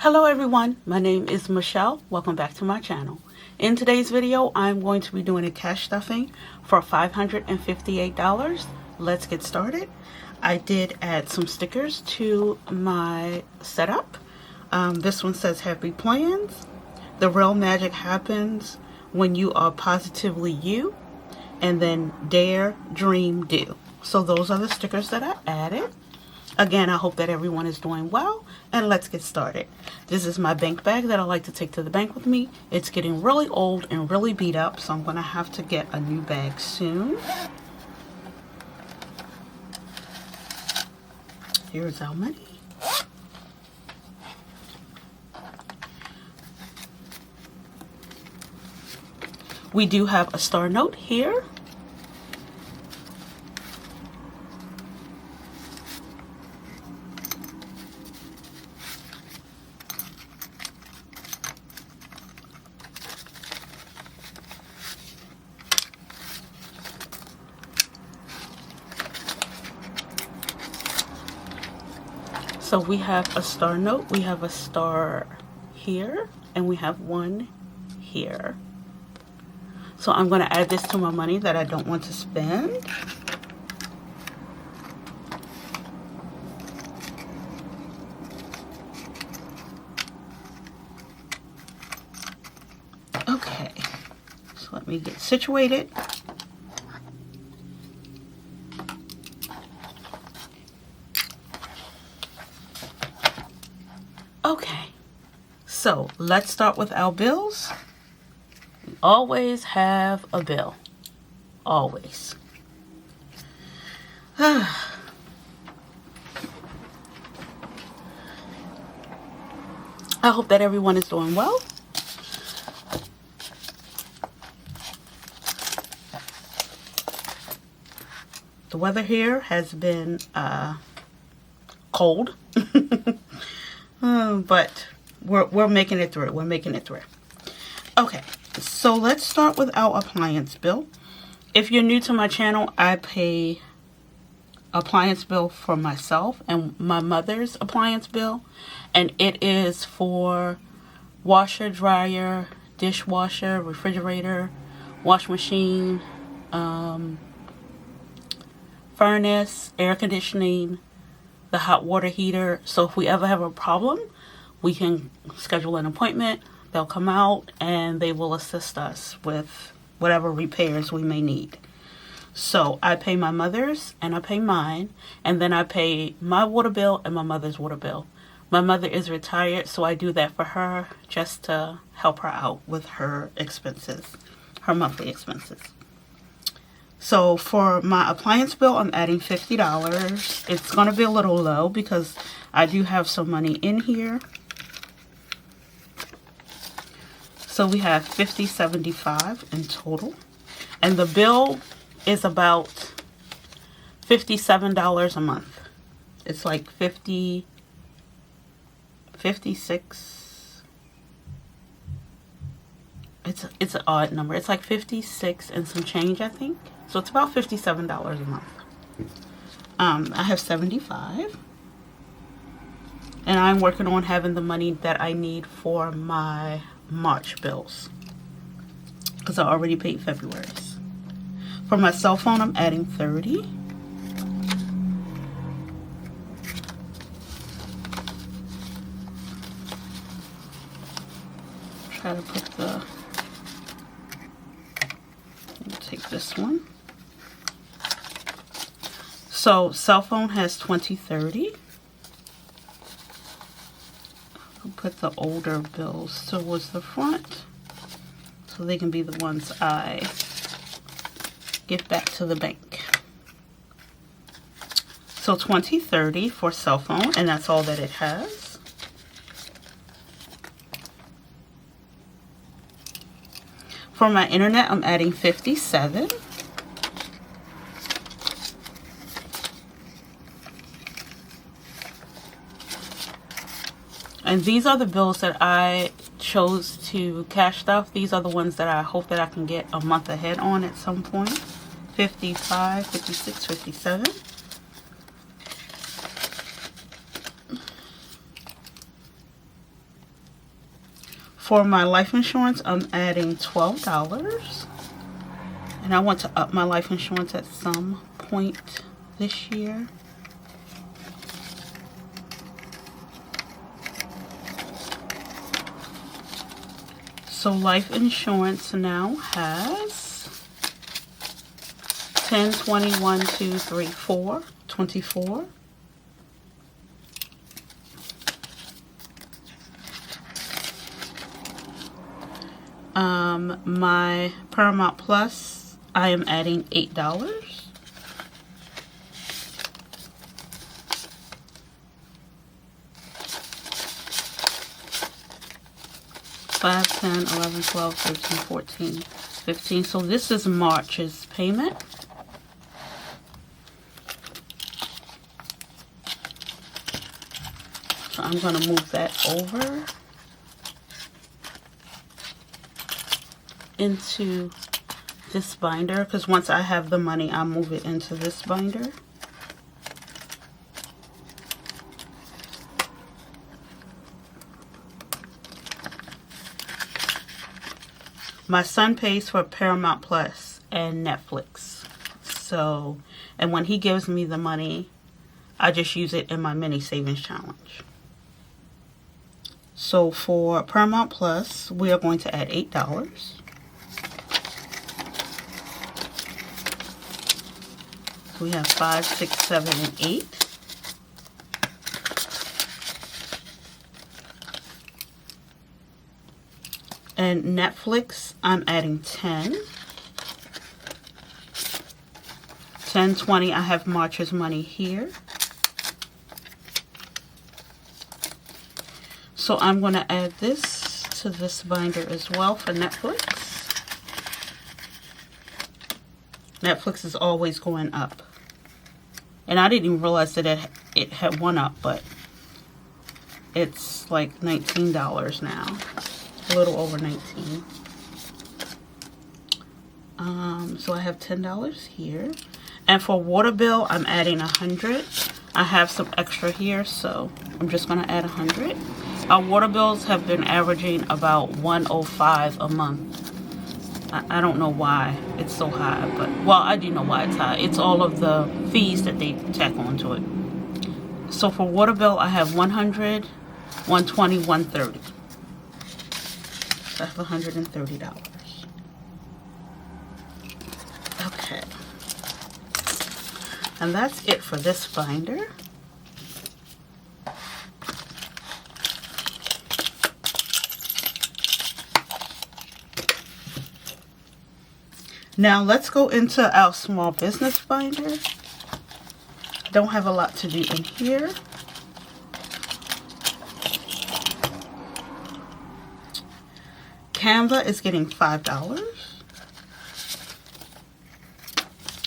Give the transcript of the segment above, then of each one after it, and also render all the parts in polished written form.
Hello everyone, my name is Michelle. Welcome back to my channel. In today's video, I'm going to be doing a cash stuffing for $558. Let's get started. I did add some stickers to my setup. This one says happy plans. The real magic happens when you are positively you, and then dare, dream, do. So those are the stickers that I added. Again, I hope that everyone is doing well, and let's get started. This is my bank bag that I like to take to the bank with me. It's getting really old and really beat up, so I'm going to have to get a new bag soon. Here's our money. We do have a star note here. So we have a star note, we have a star here, and we have one here. So I'm going to add this to my money that I don't want to spend. Okay, so let me get situated. Okay, so let's start with our bills. We always have a bill. Always. I hope that everyone is doing well. The weather here has been cold. But we're making it through. We're making it through. Okay, so let's start with our appliance bill. If you're new to my channel, I pay appliance bill for myself and my mother's appliance bill, and it is for washer, dryer, dishwasher, refrigerator, wash machine, furnace, air conditioning, the hot water heater. So if we ever have a problem, we can schedule an appointment. They'll come out and they will assist us with whatever repairs we may need. So I pay my mother's and I pay mine, and then I pay my water bill and my mother's water bill. My mother is retired, so I do that for her just to help her out with her expenses, her monthly expenses. So for my appliance bill, I'm adding $50. It's going to be a little low because I do have some money in here. So we have $50.75 in total. And the bill is about $57 a month. It's like 56. It's an odd number. It's like 56 and some change, I think. So it's about $57 a month. I have 75. And I'm working on having the money that I need for my March bills, because I already paid February's. For my cell phone, I'm adding 30. Try to put the... take this one. So cell phone has 20/30. I'll put the older bills towards the front so they can be the ones I give back to the bank. So 20/30 for cell phone, and that's all that it has. For my internet, I'm adding 57. And these are the bills that I chose to cash stuff. These are the ones that I hope that I can get a month ahead on at some point. 55, 56, 57. For my life insurance, I'm adding $12. And I want to up my life insurance at some point this year. So life insurance now has 10, 20, 1, 2, 3, 4, 24. My Paramount Plus, I am adding $8. $5, 10, 11, 12, 13, 14, 15. So this is March's payment. So I'm going to move that over into this binder, because once I have the money, I'll move it into this binder. My son pays for Paramount Plus and Netflix. So, and when he gives me the money, I just use it in my mini savings challenge. So for Paramount Plus, we are going to add $8. We have 5, 6, 7, and 8. And Netflix, I'm adding 10. 10, 20, I have March's money here. So I'm going to add this to this binder as well for Netflix. Netflix is always going up. And I didn't even realize that it had went up, but it's like $19 now. A little over 19. So I have $10 here. And for water bill, I'm adding 100. I have some extra here, so I'm just going to add 100. Our water bills have been averaging about $105 a month. I don't know why it's so high, but, well, I do know why it's high. It's all of the fees that they tack onto it. So for water bill, I have 100, 120, 130. So I have $130. Okay. And that's it for this binder. Now let's go into our small business binder. Don't have a lot to do in here. Canva is getting $5.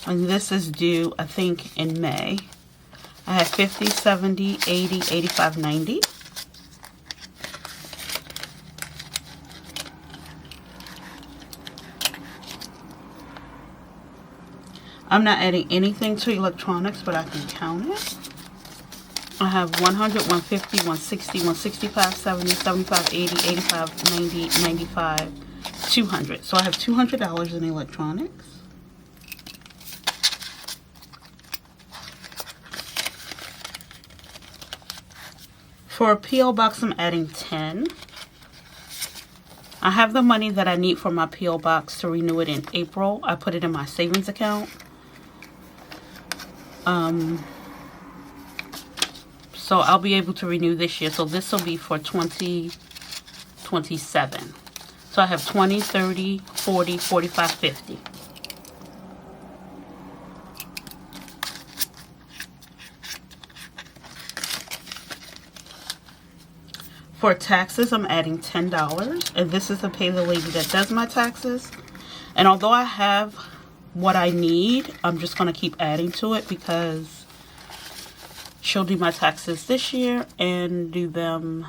And this is due, I think, in May. I have 50, 70, 80, 85, 90. I'm not adding anything to electronics, but I can count it. I have 100, 150, 160, 165, 70, 75, 80, 85, 90, 95, 200. So I have $200 in electronics. For a P.O. box, I'm adding 10. I have the money that I need for my P.O. box to renew it in April. I put it in my savings account. So I'll be able to renew this year. So this will be for 2027. So I have 20, 30, 40, 45, 50. For taxes, I'm adding $10. And this is to pay the lady that does my taxes. And although I have what I need, I'm just going to keep adding to it because she'll do my taxes this year and do them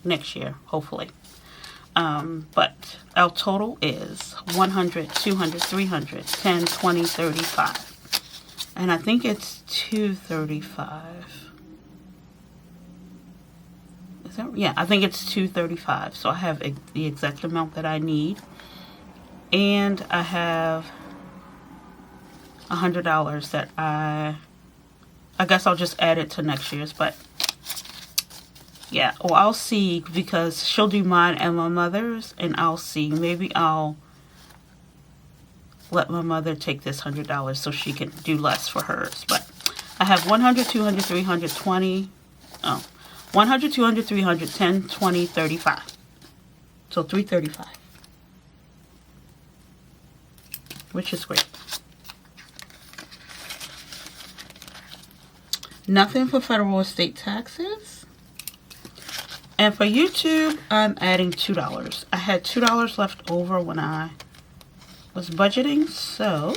next year, hopefully. But our total is 100, 200, 300, 10, 20, 35. And I think it's 235. Is that, yeah, I think it's $235. So I have the exact amount that I need. And I have $100 that I guess I'll just add it to next year's, but yeah, well, I'll see, because she'll do mine and my mother's, and I'll see. Maybe I'll let my mother take this $100 so she can do less for hers. But I have 100, 200, 300, 20, 100, 200, 300, 10, 20, 35. So $335, which is great. Nothing for federal or state taxes. And for YouTube, I'm adding $2. I had $2 left over when I was budgeting, so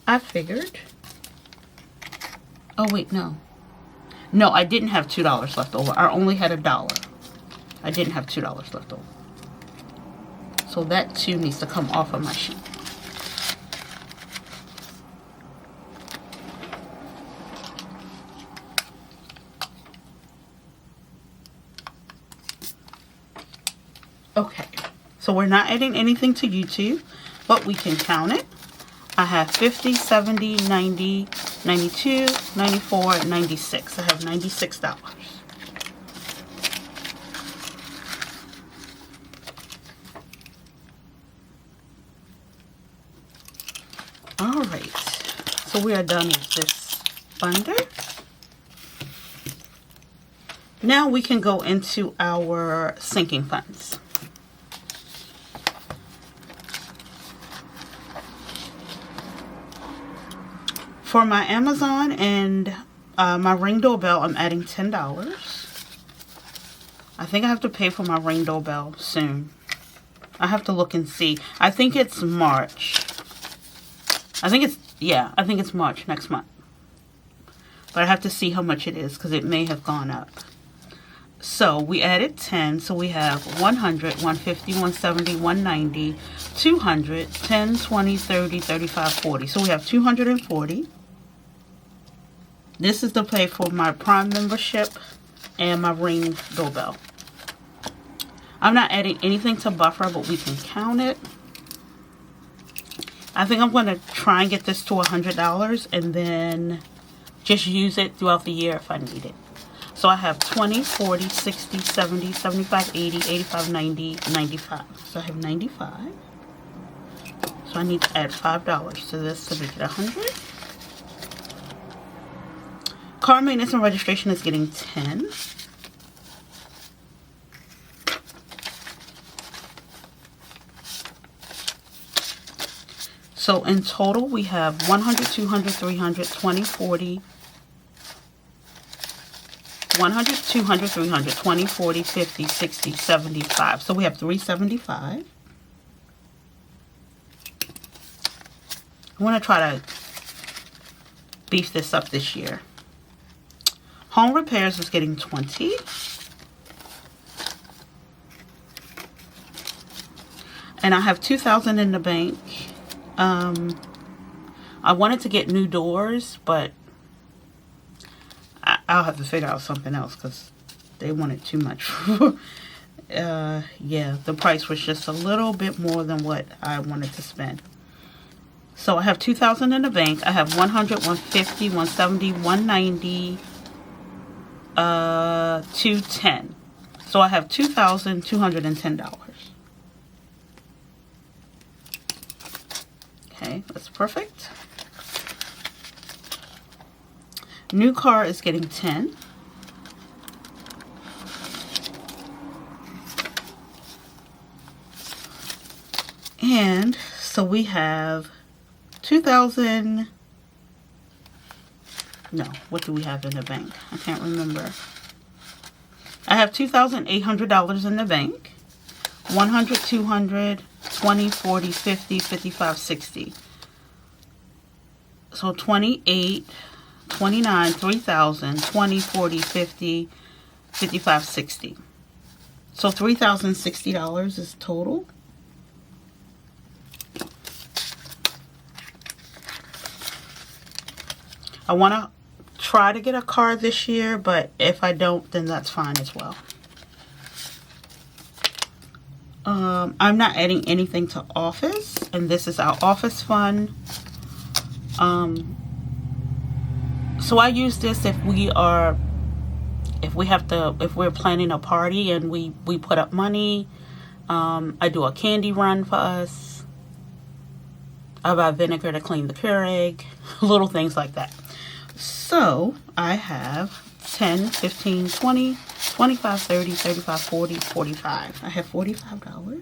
I figured, oh wait, no, I didn't have $2 left over. I only had $1. I didn't have $2 left over. So that too needs to come off of my sheet. Okay, so we're not adding anything to YouTube, but we can count it. I have 50, 70, 90, 92, 94, 96. I have $96. All right, so we are done with this binder. Now we can go into our sinking funds. For my Amazon and my Ring doorbell, I'm adding $10. I think I have to pay for my Ring doorbell soon. I have to look and see. I think it's March. I think it's March next month. But I have to see how much it is, because it may have gone up. So we added 10. So we have 100, 150, 170, 190, 200, 10, 20, 30, 35, 40. So we have 240. This is to pay for my Prime membership and my Ring doorbell. I'm not adding anything to buffer, but we can count it. I think I'm going to try and get this to $100 and then just use it throughout the year if I need it. So I have 20, 40, 60, 70, 75, 80, 85, 90, 95. So I have 95. So I need to add $5 to this to make it 100. Car maintenance and registration is getting 10. So in total, we have 100, 200, 300, 20, 40, 100, 200, 300, 20, 40, 50, 60, 75. So we have 375. I want to try to beef this up this year. Home repairs is getting 20. And I have $2,000 in the bank. I wanted to get new doors, but I'll have to figure out something else because they wanted too much. Yeah, the price was just a little bit more than what I wanted to spend. So I have $2,000 in the bank. I have 100, 150, 170, 190, 210. So I have $2,210. Okay, that's perfect. New car is getting 10. And so we have 2,000. No, what do we have in the bank? I can't remember. I have $2,800 in the bank. 100, 200, 20, 40, 50, 55, 60. So 28, 29, 3,000, 20, 40, 50, 55, 60. So $3,060 is total. I want to try to get a car this year, but if I don't, then that's fine as well. I'm not adding anything to office, and this is our office fund. So I use this if we're planning a party and we put up money. I do a candy run for us. I buy vinegar to clean the Keurig, little things like that. So I have 10, 15, 20, 25, 30, 35, 40, 45. I have $45.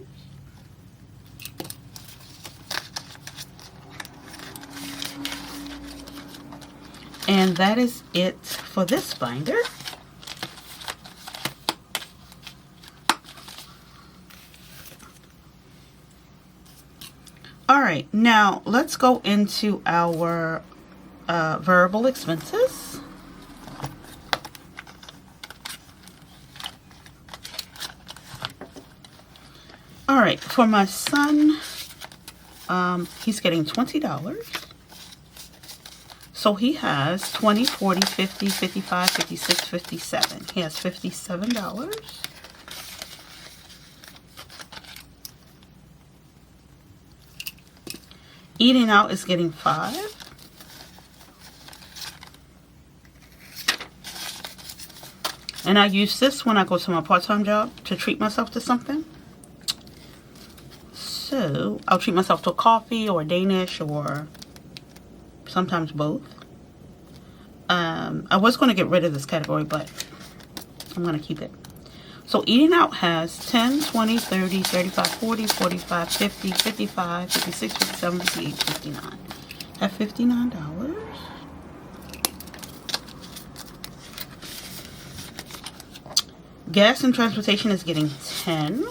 And that is it for this binder. All right, now let's go into our variable expenses. All right, for my son, he's getting $20. So he has 20, 40, 50, 55, 56, 57. He has $57. Eating out is getting $5. And I use this when I go to my part-time job to treat myself to something. So I'll treat myself to a coffee or a Danish or sometimes both. I was going to get rid of this category, but I'm going to keep it. So eating out has 10, 20, 30, 35, 40, 45, 50, 55, 56, 57, 58, 59. I have $59. Gas and transportation is getting 10.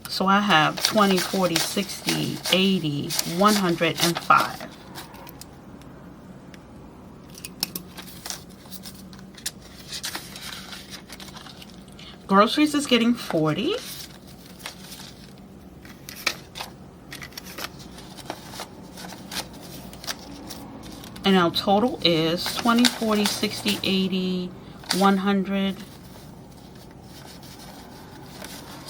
So I have 20, 40, 60, 80, 105. Groceries is getting 40. And our total is 20, 40, 60, 80, 100,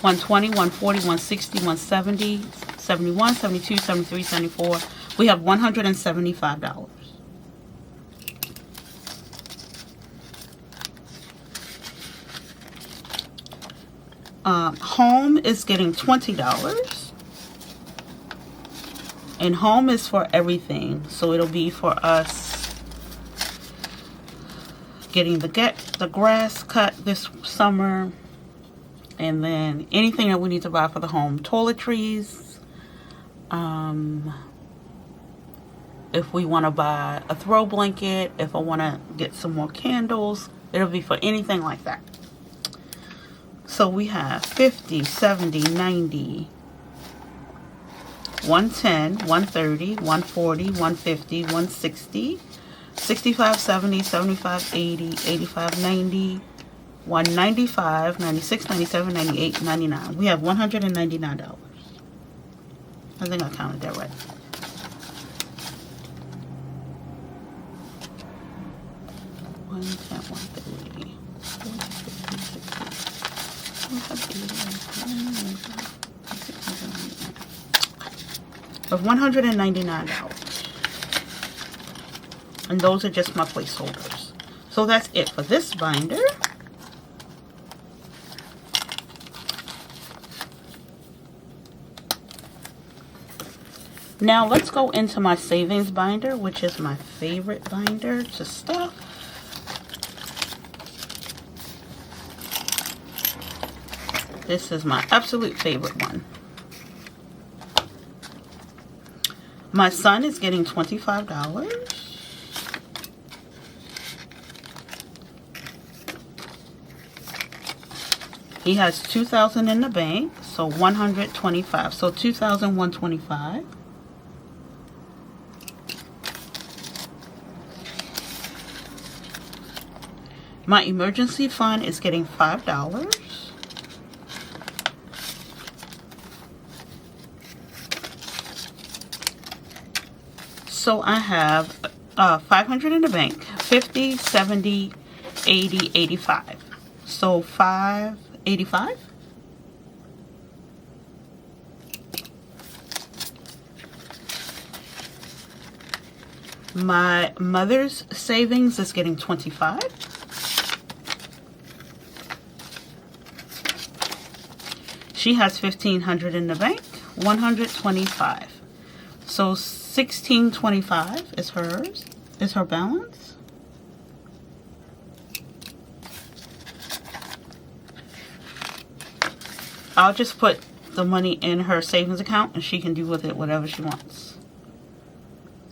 120, 140, 160, 170, 71, 72, 73, 74. We have $175. Home is getting $20. And home is for everything. So it'll be for us getting the grass cut this summer. And then anything that we need to buy for the home. Toiletries. If we want to buy a throw blanket. If I want to get some more candles. It'll be for anything like that. So we have 50, 70, 90, 110, 130, 140, 150, 160, 65, 70, 75, 80, 85, 90, 195, 96, 97, 98, 99. We have $199. I think I counted that right. Of $199. And those are just my placeholders. So that's it for this binder. Now let's go into my savings binder, which is my favorite binder to stuff. This is my absolute favorite one. My son is getting $25. He has $2,000 in the bank, so $125. So $2,125. My emergency fund is getting $5. So I have 500 in the bank, 50, 70, 80, 85. So 585. My mother's savings is getting 25. She has 1,500 in the bank, 125. So 1,625 is hers, is her balance. I'll just put the money in her savings account and she can do with it whatever she wants.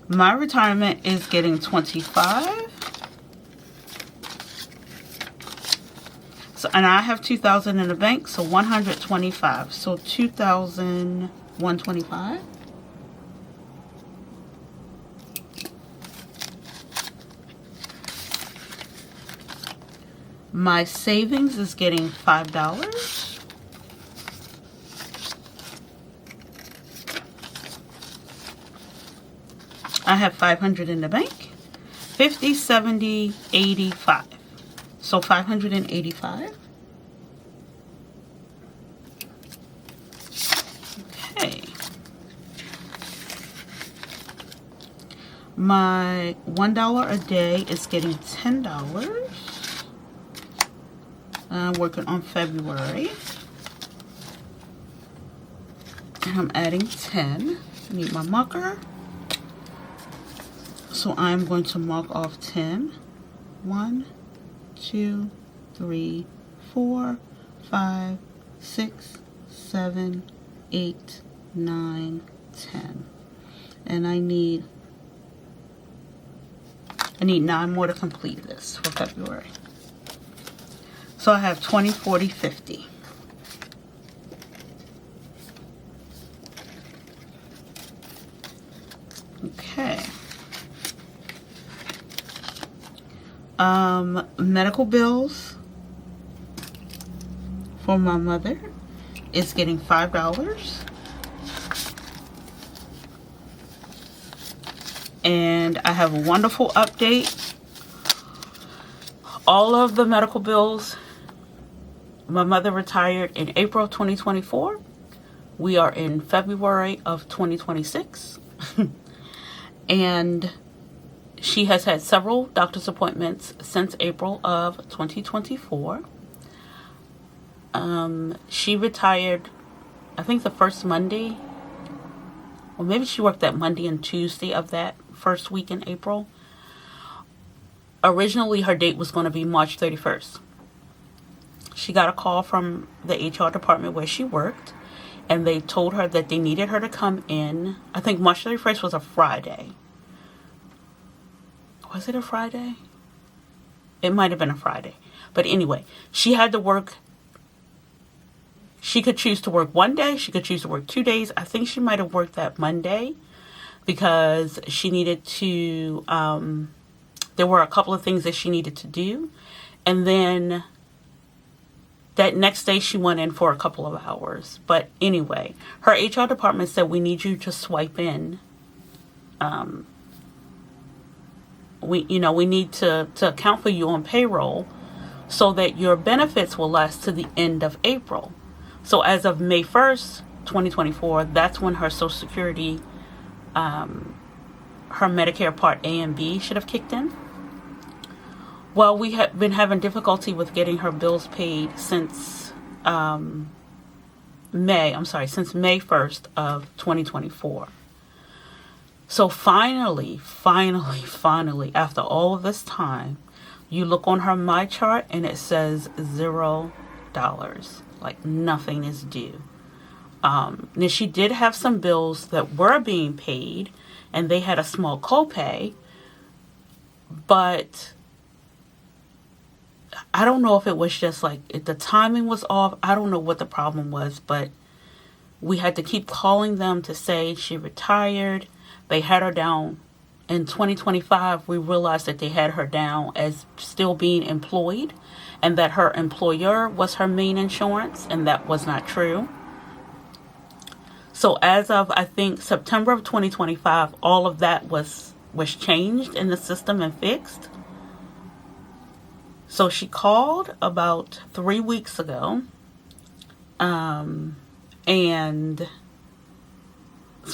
My retirement is getting 25. So, and I have 2,000 in the bank, so 125. So 2,125. My savings is getting $5. I have 500 in the bank, 50, 70, 85. So 585. Okay. My $1 a day is getting $10. I'm working on February. And I'm adding 10. I need my marker. So I'm going to mark off 10. 1, 2, 3, 4, 5, 6, 7, 8, 9, 10. And I need 9 more to complete this for February. So I have 20, 40, 50. Okay. Medical bills for my mother is getting $5. And I have a wonderful update. All of the medical bills, my mother retired in April 2024. We are in February of 2026. And she has had several doctor's appointments since April of 2024. She retired, I think, the first Monday, or maybe she worked that Monday and Tuesday of that first week in April. Originally, her date was going to be March 31st. She got a call from the HR department where she worked, and they told her that they needed her to come in. I think March 31st was a Friday. Was it a Friday? It might have been a Friday. But anyway, she had to work. She could choose to work one day. She could choose to work 2 days. I think she might have worked that Monday because she needed to, there were a couple of things that she needed to do. And then that next day she went in for a couple of hours. But anyway, her HR department said, we need you to swipe in. We need to account for you on payroll so that your benefits will last to the end of April. So as of May 1st, 2024, that's when her Social Security, her Medicare Part A and B should have kicked in. Well, we have been having difficulty with getting her bills paid since since May 1st of 2024. So finally, after all of this time, you look on her My Chart and it says $0. Like nothing is due. Now she did have some bills that were being paid and they had a small copay, but I don't know if it was just like the timing was off. I don't know what the problem was, but we had to keep calling them to say she retired. They had her down. In 2025, we realized that they had her down as still being employed and that her employer was her main insurance, and that was not true. So as of, I think, September of 2025, all of that was changed in the system and fixed. So she called about 3 weeks ago. And this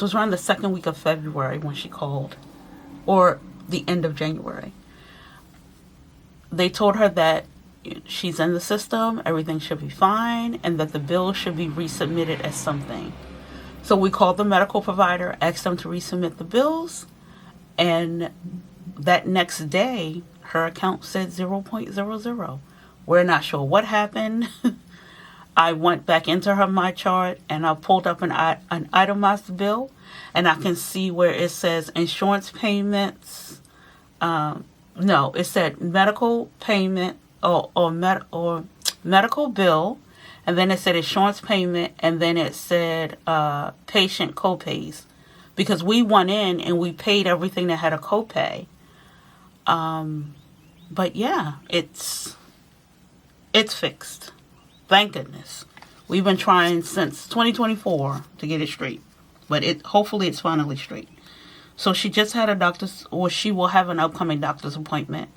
was around the second week of February when she called, or the end of January. They told her that she's in the system, everything should be fine, and that the bill should be resubmitted as something. So we called the medical provider, asked them to resubmit the bills, and that next day, her account said 0.00. We're not sure what happened. I went back into her My Chart, and I pulled up an itemized bill, and I can see where it says insurance payments. No, it said medical payment or medical bill, and then it said insurance payment, and then it said patient copays, because we went in and we paid everything that had a copay. But yeah, it's fixed. Thank goodness. We've been trying since 2024 to get it straight, but hopefully it's finally straight. So she just had she will have an upcoming doctor's appointment.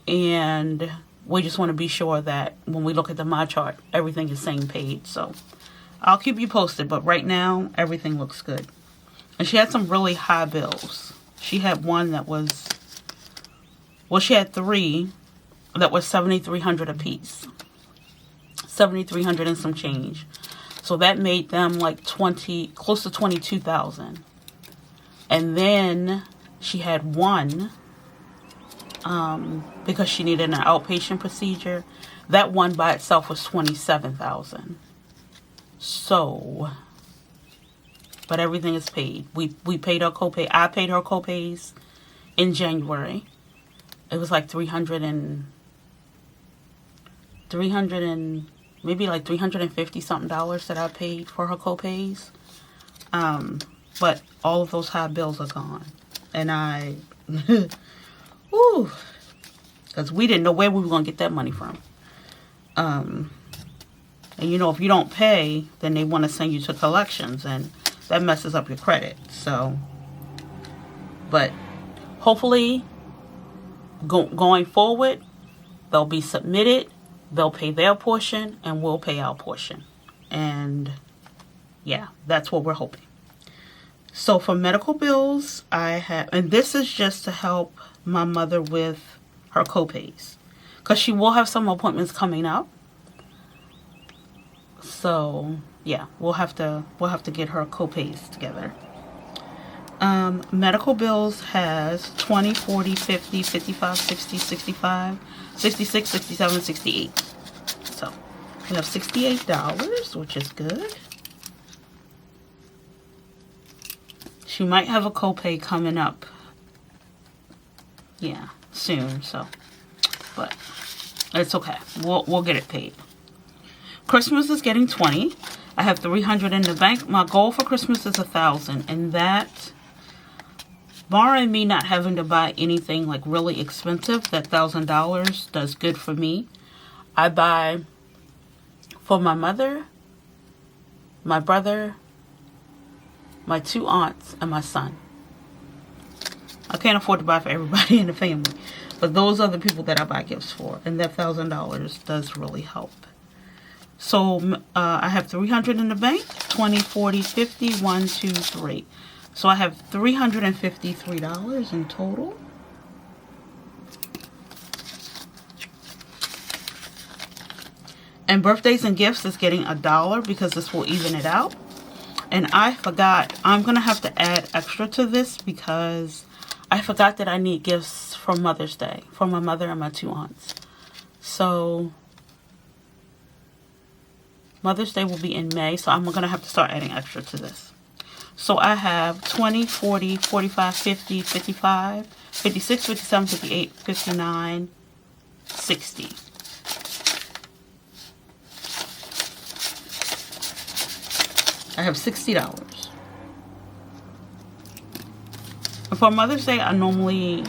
And we just want to be sure that when we look at the My Chart, everything is saying paid. So I'll keep you posted, but right now, everything looks good. And she had some really high bills. She had one that was, she had 3 that was $7,300 a piece. $7,300 and some change. So that made them like close to $22,000. And then she had one, because she needed an outpatient procedure. That one by itself was $27,000. So, but everything is paid. We paid her copay. I paid her copays in January. It was like maybe like $350 something that I paid for her copays. But all of those high bills are gone. And because we didn't know where we were going to get that money from. And you know, if you don't pay, then they want to send you to collections, and that messes up your credit. So, but hopefully, going forward, they'll be submitted, they'll pay their portion, and we'll pay our portion. And yeah, that's what we're hoping. So for medical bills, I have, and this is just to help my mother with her copays, because she will have some appointments coming up. So yeah, we'll have to get her copays together. Medical bills has 20, 40, 50, 55, 60, 65, 66, 67, 68. So we have $68, which is good. She might have a copay coming up, yeah, soon. So, but it's okay. We'll get it paid. Christmas is getting 20. I have 300 in the bank. My goal for Christmas is 1,000, and that, barring me not having to buy anything like really expensive, that $1,000 does good for me. I buy for my mother, my brother, my 2 aunts, and my son. I can't afford to buy for everybody in the family, but those are the people that I buy gifts for, and that $1,000 does really help. So I have 300 in the bank, 20, 40, 50, 1, 2, 3. So I have $353 in total. And birthdays and gifts is getting $1 because this will even it out. And I forgot, I'm going to have to add extra to this because I forgot that I need gifts for Mother's Day for my mother and my 2 aunts. So Mother's Day will be in May, so I'm going to have to start adding extra to this. So I have 20, 40, 45, 50, 55, 56, 57, 58, 59, 60. I have $60. And for Mother's Day, I normally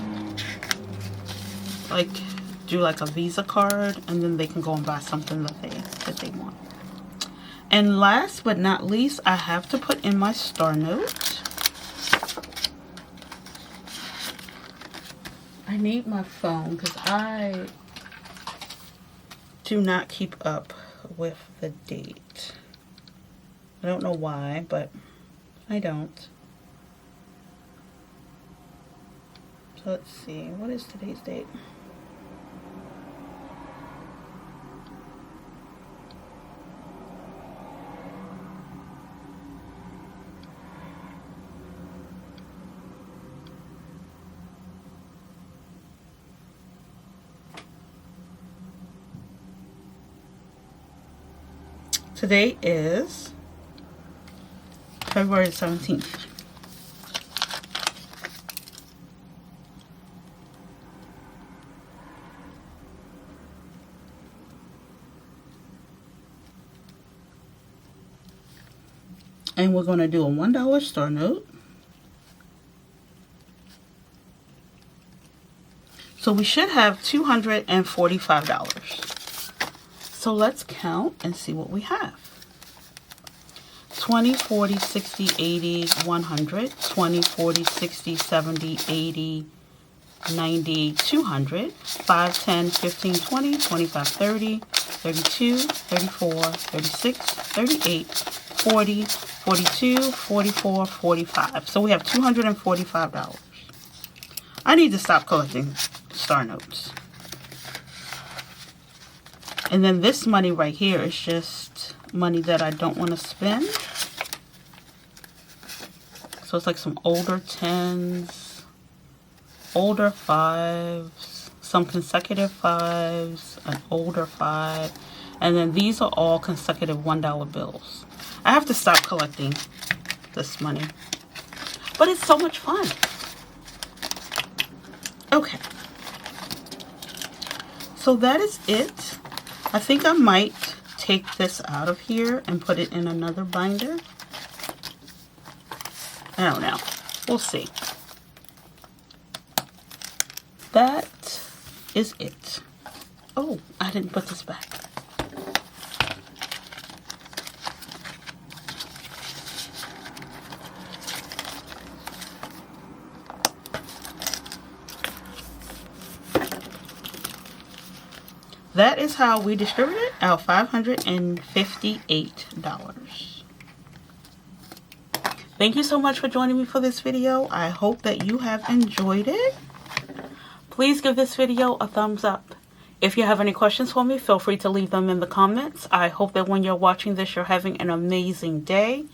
do like a Visa card, and then they can go and buy something that they want. And last but not least, I have to put in my star note. I need my phone because I do not keep up with the date. I don't know why, but I don't. So let's see, what is today's date? Today is February 17th. And we're going to do a $1 star note. So we should have $245. So let's count and see what we have. 20, 40, 60, 80, 100, 20, 40, 60, 70, 80, 90, 200, 5, 10, 15, 20, 25, 30, 32, 34, 36, 38, 40, 42, 44, 45. So we have $245. I need to stop collecting star notes. And then this money right here is just money that I don't want to spend. So it's like some older 10s, older 5s, some consecutive 5s, an older 5. And then these are all consecutive $1 bills. I have to stop collecting this money. But it's so much fun. Okay. So that is it. I think I might take this out of here and put it in another binder. I don't know. We'll see. That is it. Oh, I didn't put this back. That is how we distributed our $558. Thank you so much for joining me for this video. I hope that you have enjoyed it. Please give this video a thumbs up. If you have any questions for me, feel free to leave them in the comments. I hope that when you're watching this, you're having an amazing day.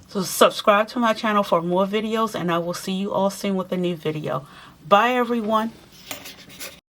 So subscribe to my channel for more videos, and I will see you all soon with a new video. Bye, everyone.